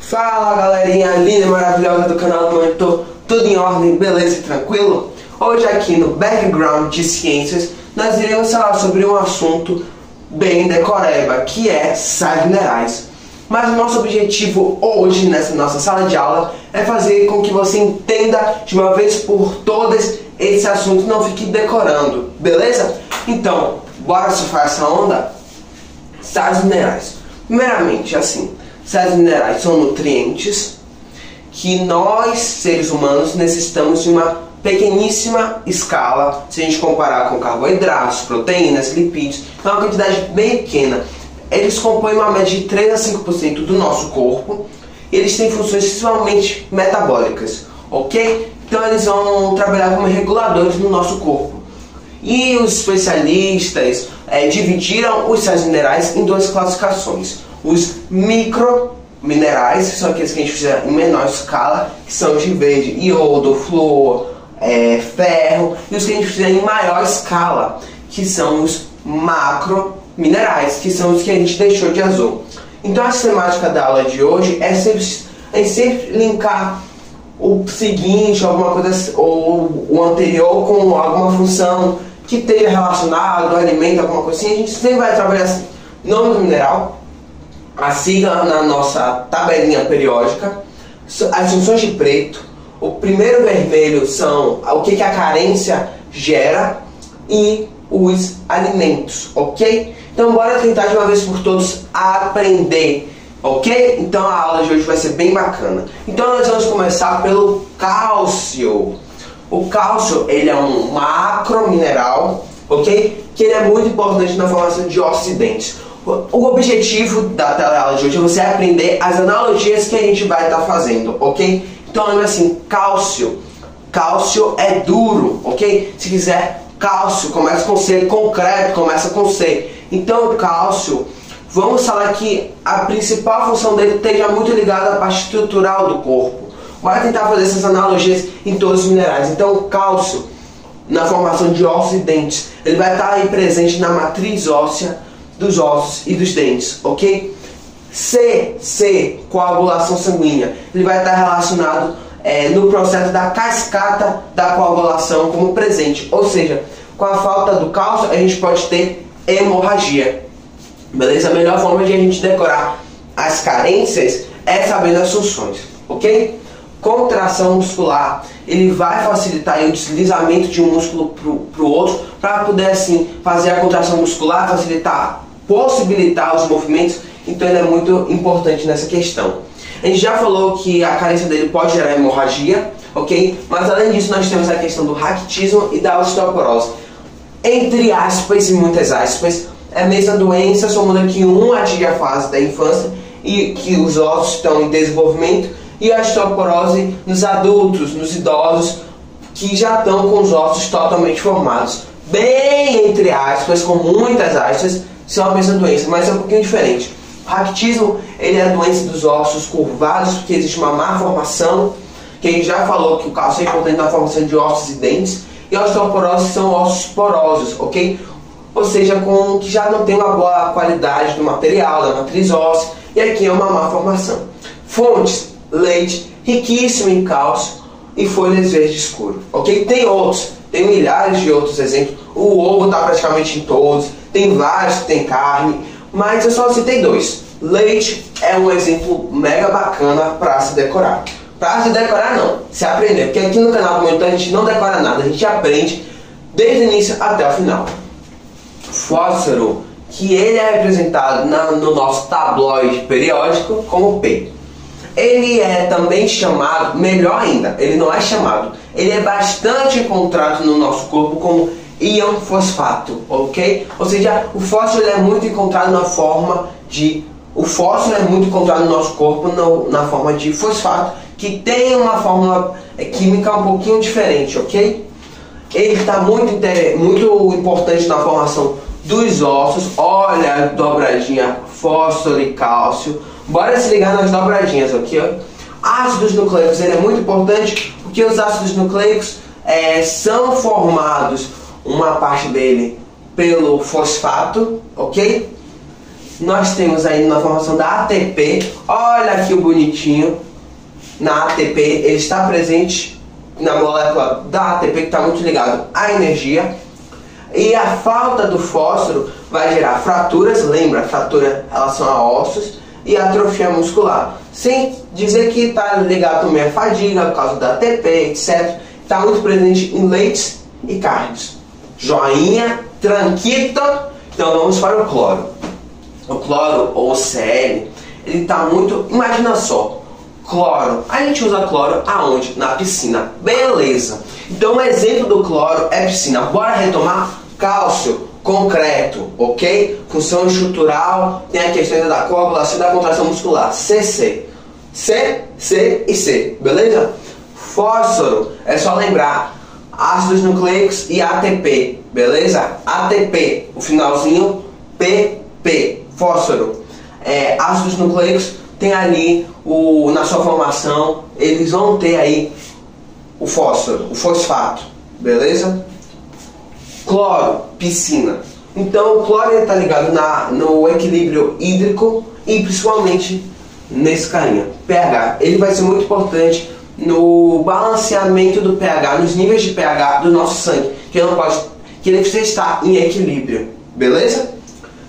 Fala galerinha linda e maravilhosa do canal do Monitor, tudo em ordem, beleza e tranquilo? Hoje aqui no Background de Ciências nós iremos falar sobre um assunto bem decoreba, que é sais minerais. Mas o nosso objetivo hoje nessa nossa sala de aula é fazer com que você entenda de uma vez por todas esse assunto, não fique decorando, beleza? Então, bora surfar essa onda? Sais minerais. Primeiramente, assim, sais minerais são nutrientes que nós, seres humanos, necessitamos de uma pequeníssima escala, se a gente comparar com carboidratos, proteínas, lipídios, é uma quantidade bem pequena. Eles compõem uma média de 3 a 5% do nosso corpo e eles têm funções extremamente metabólicas, ok? Então eles vão trabalhar como reguladores no nosso corpo. E os especialistas dividiram os sais minerais em duas classificações. Os microminerais, que são aqueles que a gente precisa em menor escala, que são de verde, iodo, flúor, ferro, e os que a gente precisa em maior escala, que são os macrominerais, que são os que a gente deixou de azul. Então a temática da aula de hoje é sempre linkar o seguinte, alguma coisa, ou o anterior com alguma função que esteja relacionado ao alimento, alguma coisa assim. A gente sempre vai trabalhar assim: nome do mineral, a sigla na nossa tabelinha periódica, as funções de preto, o primeiro vermelho são o que a carência gera e os alimentos, ok? Então bora tentar de uma vez por todos aprender, ok? Então a aula de hoje vai ser bem bacana. Então nós vamos começar pelo cálcio. O cálcio, ele é um macromineral, ok? Que ele é muito importante na formação de ossos e dentes. O objetivo da teleaula de hoje é você aprender as analogias que a gente vai estar fazendo, ok? Então lembra assim, cálcio. Cálcio é duro, ok? Se quiser, cálcio começa com C, concreto começa com C. Então o cálcio, vamos falar que a principal função dele esteja muito ligada à parte estrutural do corpo. Vai tentar fazer essas analogias em todos os minerais. Então o cálcio, na formação de ossos e dentes, ele vai estar aí presente na matriz óssea dos ossos e dos dentes, ok? C, coagulação sanguínea, ele vai estar relacionado no processo da cascata da coagulação como presente, ou seja, com a falta do cálcio a gente pode ter hemorragia, beleza? A melhor forma de a gente decorar as carências é sabendo as funções, ok? Contração muscular, ele vai facilitar o deslizamento de um músculo para o outro, para poder assim fazer a contração muscular, facilitar, possibilitar os movimentos. Então ele é muito importante nessa questão. A gente já falou que a carência dele pode gerar hemorragia, ok? Mas além disso nós temos a questão do raquitismo e da osteoporose. Entre aspas e muitas aspas, é a mesma doença, só muda que um atinge a fase da infância e que os ossos estão em desenvolvimento, e a osteoporose nos adultos, nos idosos, que já estão com os ossos totalmente formados. Bem entre aspas, com muitas aspas, são a mesma doença, mas é um pouquinho diferente. O raquitismo, ele é a doença dos ossos curvados, porque existe uma má formação, que a gente já falou que o cálcio é importante na formação de ossos e dentes, e a osteoporose são ossos porosos, ok? Ou seja, que já não tem uma boa qualidade do material, da matriz óssea, e aqui é uma má formação. Fontes: leite, riquíssimo em cálcio e folhas verde escuro, ok? Tem milhares de outros exemplos. O ovo está praticamente em todos, tem vários que tem carne, mas eu só citei dois. Leite é um exemplo mega bacana para se decorar. Para se decorar não, se aprender, porque aqui no canal do Monitor a gente não decora nada, a gente aprende desde o início até o final. Fósforo, que ele é representado no nosso tabloide periódico como P. Ele é também chamado, melhor ainda, ele não é chamado, ele é bastante encontrado no nosso corpo como íon fosfato, ok? Ou seja, o fósforo é muito encontrado no nosso corpo na forma de fosfato, que tem uma fórmula química um pouquinho diferente, ok? Ele está muito importante na formação dos ossos. Olha a dobradinha fósforo e cálcio. Bora se ligar nas dobradinhas, ok? Ácidos nucleicos, ele é muito importante porque os ácidos nucleicos são formados, uma parte dele, pelo fosfato, ok? nós temos aí na formação da ATP, olha aqui o bonitinho, na ATP ele está presente na molécula da ATP, que está muito ligado à energia, e a falta do fósforo vai gerar fraturas, lembra, fratura em relação a ossos, e atrofia muscular, sem dizer que está ligado também à fadiga por causa da ATP, etc. Está muito presente em leites e carnes. Joinha, tranquilo. Então vamos para o cloro. O cloro ou Cl, ele está muito, imagina só, cloro, a gente usa cloro aonde? Na piscina, beleza. Então um exemplo do cloro é piscina. Bora retomar? Cálcio, concreto, ok? Função estrutural, tem a questão da coagulação e da contração muscular, CC. C, C e C, beleza? Fósforo, é só lembrar, ácidos nucleicos e ATP, beleza? ATP, o finalzinho, PP, fósforo. Ácidos nucleicos tem ali, na sua formação, eles vão ter aí o fósforo, o fosfato, beleza? Cloro, piscina. Então o cloro está ligado no equilíbrio hídrico e principalmente nesse carinha, pH. Ele vai ser muito importante no balanceamento do pH, nos níveis de pH do nosso sangue, que ele precisa estar em equilíbrio, beleza?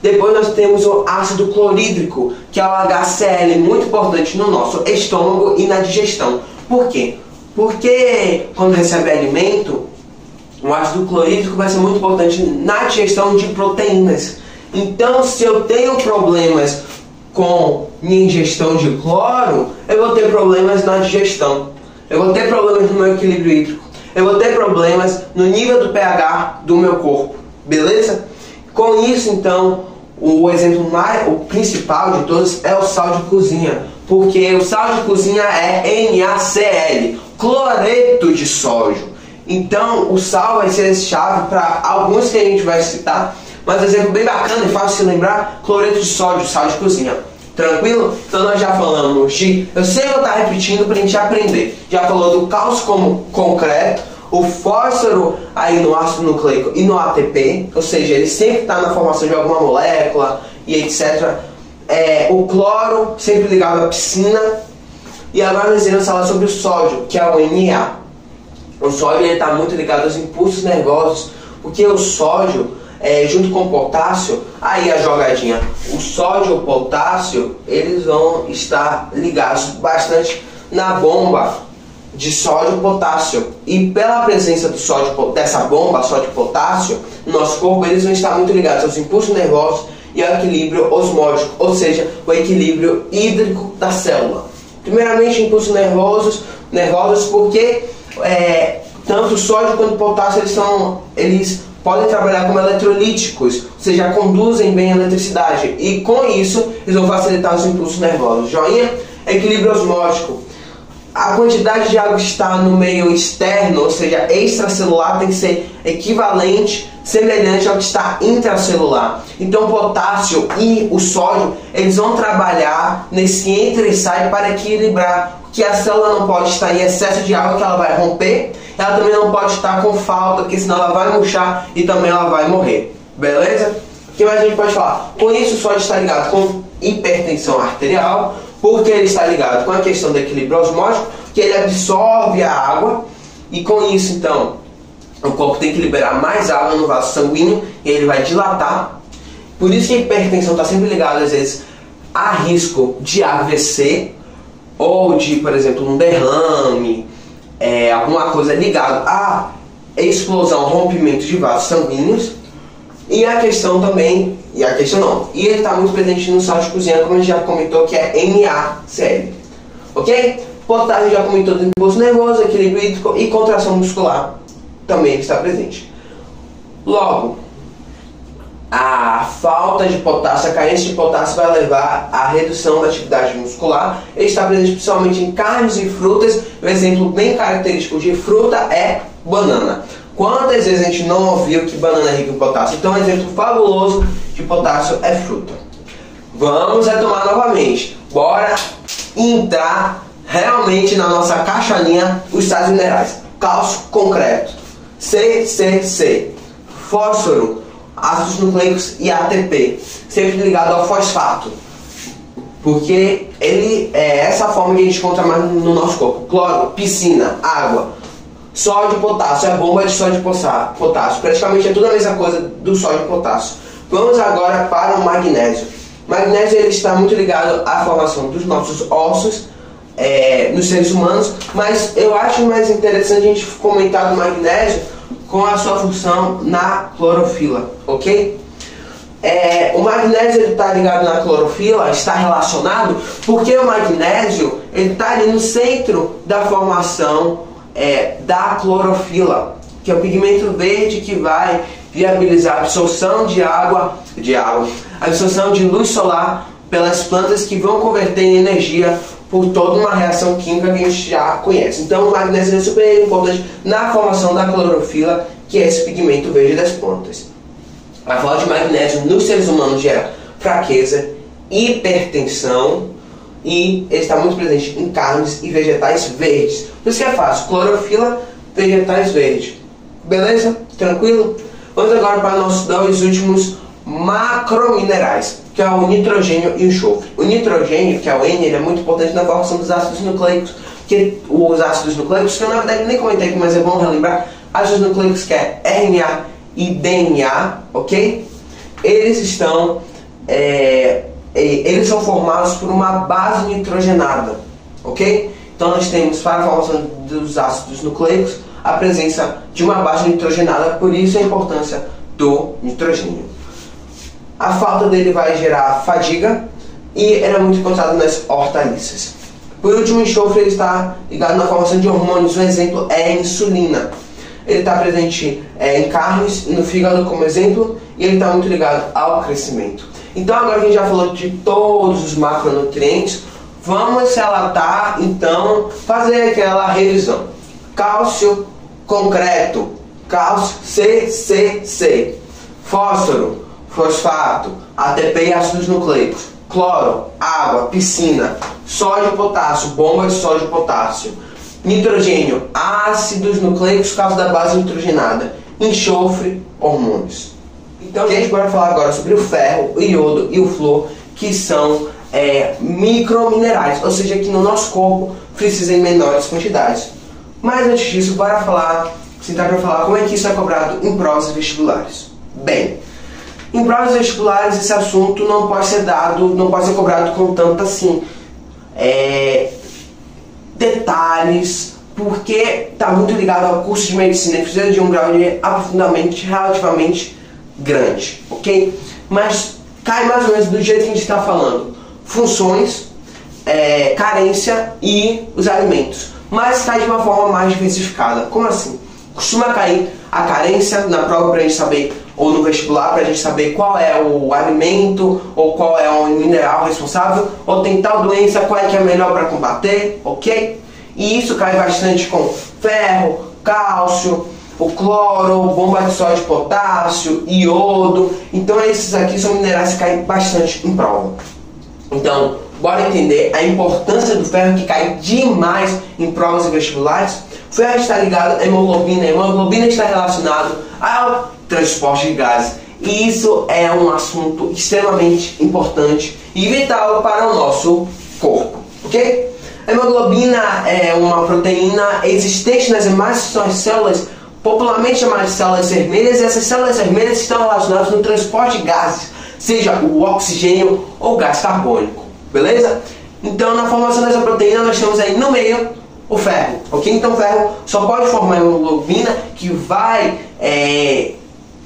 Depois nós temos o ácido clorídrico, que é o HCl, muito importante no nosso estômago e na digestão. Por quê? Porque quando recebe alimento, o ácido clorídrico vai ser muito importante na digestão de proteínas. Então, se eu tenho problemas com minha ingestão de cloro, eu vou ter problemas na digestão. Eu vou ter problemas no meu equilíbrio hídrico. Eu vou ter problemas no nível do pH do meu corpo. Beleza? Com isso, então, o exemplo o principal de todos é o sal de cozinha. Porque o sal de cozinha é NaCl, cloreto de sódio. Então, o sal vai ser chave para alguns que a gente vai citar, mas um exemplo bem bacana e fácil de se lembrar, cloreto de sódio, sal de cozinha. Tranquilo? Então nós já falamos de... Eu sei que eu estou repetindo para a gente aprender. Já falou do cálcio como concreto, o fósforo aí no ácido nucleico e no ATP, ou seja, ele sempre está na formação de alguma molécula e etc. O cloro, sempre ligado à piscina. E agora nós iremos falar sobre o sódio, que é o Na. O sódio está muito ligado aos impulsos nervosos, porque o sódio, junto com o potássio, aí a jogadinha, o sódio e o potássio, eles vão estar ligados bastante na bomba de sódio e potássio. E pela presença do sódio, dessa bomba, sódio e potássio, no nosso corpo, eles vão estar muito ligados aos impulsos nervosos e ao equilíbrio osmótico, ou seja, o equilíbrio hídrico da célula. Primeiramente, impulsos nervosos porque tanto o sódio quanto o potássio eles podem trabalhar como eletrolíticos, ou seja, conduzem bem a eletricidade, e com isso eles vão facilitar os impulsos nervosos. Joinha? Equilíbrio osmótico. A quantidade de água que está no meio externo, ou seja, extracelular, tem que ser equivalente, semelhante ao que está intracelular. Então o potássio e o sódio, eles vão trabalhar nesse entra e sai para equilibrar, que a célula não pode estar em excesso de água, que ela vai romper, ela também não pode estar com falta, porque senão ela vai murchar e também ela vai morrer. Beleza? O que mais a gente pode falar? Com isso o sódio está ligado com hipertensão arterial, porque ele está ligado com a questão do equilíbrio osmótico, que ele absorve a água, e com isso então o corpo tem que liberar mais água no vaso sanguíneo e ele vai dilatar. Por isso que a hipertensão está sempre ligada às vezes a risco de AVC ou de, por exemplo, um derrame, alguma coisa ligada à explosão, rompimento de vasos sanguíneos. E a questão também, e ele está muito presente no sal de cozinha, como a gente já comentou, que é NaCl. Ok? Potássio já comentou do impulso nervoso, equilíbrio hídrico e contração muscular também está presente. Logo, a falta de potássio, a carência de potássio vai levar à redução da atividade muscular. Ele está presente principalmente em carnes e frutas. Um exemplo bem característico de fruta é banana. Quantas vezes a gente não ouviu que banana é rica em potássio? Então um exemplo fabuloso de potássio é fruta. Vamos retomar novamente. Bora entrar realmente na nossa caixinha os sais minerais. Cálcio, concreto. CCC. Fósforo, ácidos nucleicos e ATP, sempre ligado ao fosfato, porque ele é essa forma que a gente encontra mais no nosso corpo. Cloro, piscina, água, sódio, potássio, é bomba de sódio e potássio, praticamente é tudo a mesma coisa do sódio e potássio. Vamos agora para o magnésio. O magnésio ele está muito ligado à formação dos nossos ossos nos seres humanos, mas eu acho mais interessante a gente comentar do magnésio com a sua função na clorofila, ok? O magnésio está ligado na clorofila, está relacionado porque o magnésio está ali no centro da formação da clorofila, que é o pigmento verde que vai viabilizar a absorção de água, a absorção de luz solar pelas plantas, que vão converter em energia por toda uma reação química que a gente já conhece. Então o magnésio é super importante na formação da clorofila, que é esse pigmento verde das plantas. A falta de magnésio nos seres humanos gera fraqueza, hipertensão, e ele está muito presente em carnes e vegetais verdes. Por isso que é fácil, clorofila, vegetais verdes. Beleza? Tranquilo? Vamos agora para nossos dois últimos macrominerais, que é o nitrogênio e o enxofre. O nitrogênio, que é o N, ele é muito importante na formação dos ácidos nucleicos, que os ácidos nucleicos, que eu na verdade nem comentei aqui, mas é bom relembrar, ácidos nucleicos que é RNA e DNA, ok? Eles são formados por uma base nitrogenada, ok? Então nós temos, para a formação dos ácidos nucleicos, a presença de uma base nitrogenada, por isso a importância do nitrogênio. A falta dele vai gerar fadiga e ele é muito encontrado nas hortaliças. Por último, o enxofre ele está ligado na formação de hormônios. Um exemplo é a insulina. Ele está presente em carnes, no fígado como exemplo, e ele está muito ligado ao crescimento. Então agora que a gente já falou de todos os macronutrientes, vamos relatar, então, fazer aquela revisão. Cálcio, concreto, cálcio, CCC, fósforo, fosfato, ATP e ácidos nucleicos, cloro, água, piscina, sódio e potássio, bomba de sódio e potássio, nitrogênio, ácidos nucleicos, causa da base nitrogenada, enxofre, hormônios. Então a gente vai falar agora sobre o ferro, o iodo e o flúor, que são microminerais, ou seja, que no nosso corpo precisam em menores quantidades. Mas antes disso, sentar para falar como é que isso é cobrado em provas vestibulares. Bem, em provas vestibulares esse assunto não pode ser cobrado com tanto assim detalhes, porque está muito ligado ao curso de medicina e precisa de um grau de aprofundamento relativamente grande, ok? Mas cai mais ou menos do jeito que a gente está falando: funções, carência e os alimentos, mas cai de uma forma mais diversificada. Como assim? Costuma cair a carência na prova para a gente saber, ou no vestibular, para a gente saber qual é o alimento ou qual é o mineral responsável, ou tem tal doença, qual é que é melhor para combater, ok? E isso cai bastante com ferro, cálcio, o cloro, bomba de sódio e potássio, iodo. Então esses aqui são minerais que caem bastante em prova. Então, bora entender a importância do ferro, que cai demais em provas e vestibulares. O ferro está ligado à hemoglobina. A hemoglobina está relacionado ao transporte de gases. E isso é um assunto extremamente importante e vital para o nosso corpo, ok? A hemoglobina é uma proteína existente nas demais células, popularmente chamadas de células vermelhas, e essas células vermelhas estão relacionadas no transporte de gases, seja o oxigênio ou gás carbônico, beleza? Então, na formação dessa proteína, nós temos aí no meio o ferro, ok? Então, o ferro só pode formar a hemoglobina, que vai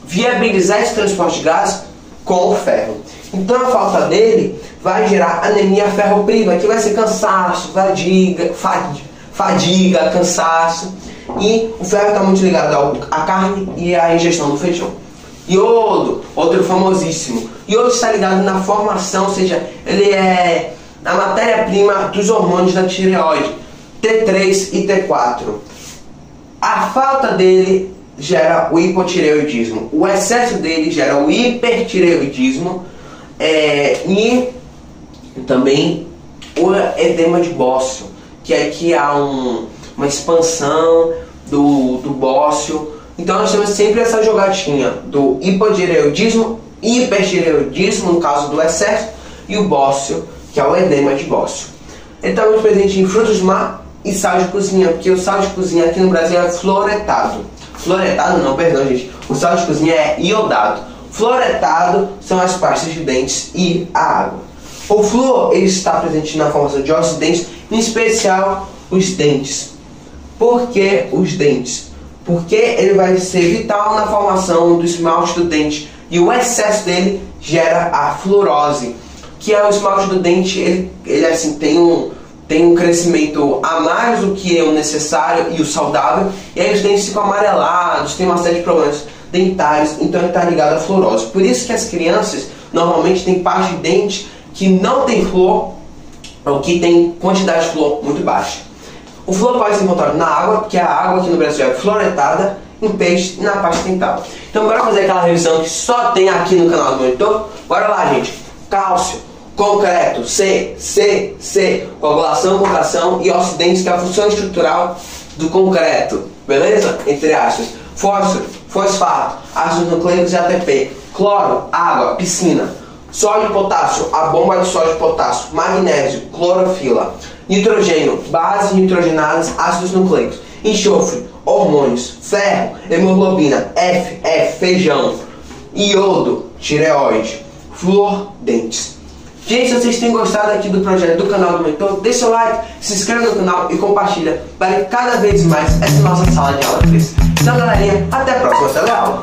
viabilizar esse transporte de gases com o ferro. Então, a falta dele vai gerar anemia ferropriva, que vai ser cansaço, fadiga, cansaço. E o ferro está muito ligado à carne e à ingestão do feijão. Iodo, outro famosíssimo. Iodo está ligado na formação, ou seja, ele é a matéria-prima dos hormônios da tireoide, T3 e T4. A falta dele gera o hipotireoidismo. O excesso dele gera o hipertireoidismo e também o edema de bócio, que aqui há uma expansão do bócio Então nós temos sempre essa jogatinha do hipotireoidismo, hipertireoidismo, no caso do excesso, e o bócio, que é o edema de bócio. Ele está muito presente em frutos do mar e sal de cozinha, porque o sal de cozinha aqui no Brasil é fluoretado. Fluoretado não, perdão gente, o sal de cozinha é iodado. Fluoretado são as pastas de dentes e a água. O flúor ele está presente na formação de ossos e dentes, em especial os dentes. Por que os dentes? Porque ele vai ser vital na formação do esmalte do dente e o excesso dele gera a fluorose, que é o esmalte do dente, ele assim, tem um crescimento a mais do que é o necessário e o saudável, e aí os dentes ficam amarelados, tem uma série de problemas dentários, então ele está ligado à fluorose. Por isso que as crianças normalmente têm parte de dente que não tem flúor, ou que tem quantidade de flúor muito baixa. O flúor pode ser encontrado na água, porque a água aqui no Brasil é fluoretada, em peixe e na pasta dental. Então bora fazer aquela revisão que só tem aqui no canal do Monitor? Bora lá, gente. Cálcio, concreto, C, coagulação, contração e ossos dentes, que é a função estrutural do concreto, beleza? Entre aspas. Fósforo, fosfato, ácidos nucleicos e ATP, cloro, água, piscina, sódio e potássio, a bomba de sódio e potássio, magnésio, clorofila, nitrogênio, bases nitrogenadas, ácidos nucleicos, enxofre, hormônios, ferro, hemoglobina, F, feijão, iodo, tireoide, flúor, dentes. Gente, se vocês têm gostado aqui do projeto do canal do Monitor, deixa seu like, se inscreva no canal e compartilha para que cada vez mais essa nossa sala de aula cresça. Então galerinha, até a próxima teleaula!